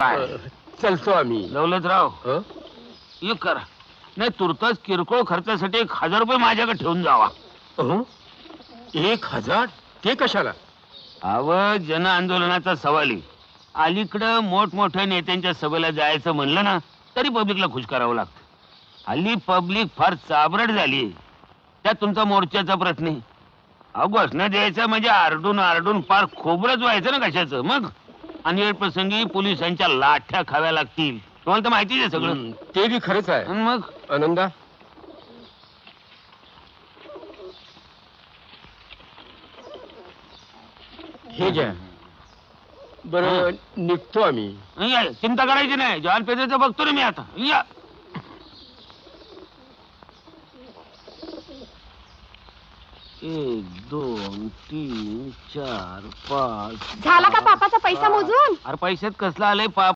काय चलतो आम्ही. दौलतराव हं? एक करा, नाही तुर्तास किरकोळ खर्चासाठी 1000 रुपये माझ्याकडे ठेवून जावा. 1000? ते कशाला? अव जन आंदोलनाचा सवाल आहे. अलीकडं मोठमोठ्या नेत्यांच्या सभेला जायचं म्हणलं ना तरी पब्लिकला खुश करावं लागतं. हल्ली पब्लिक फार चाबरट झाली. त्यात तुमचा मोर्चाचा प्रश्न आहे. अहो घोषणा द्यायचं म्हणजे आरडून आरडून फार खोबरच व्हायचं ना कशाचं. मग आणि प्रसंगी पोलिसांच्या लाठ्या खाव्या लागतील. तुम्हाला तर माहितीच आहे सगळं. ते बी खरंच आहे. आणि मग आनंदा, हे घ्या. बरं निघतो आम्ही. या, चिंता करायची नाही. जॉन पेद्रेचं बघतो ना मी आता. या 1 2 3 4 5. झाला का पापाचा पैसा मोजून? अरे पैशात कसला आलंय पाप.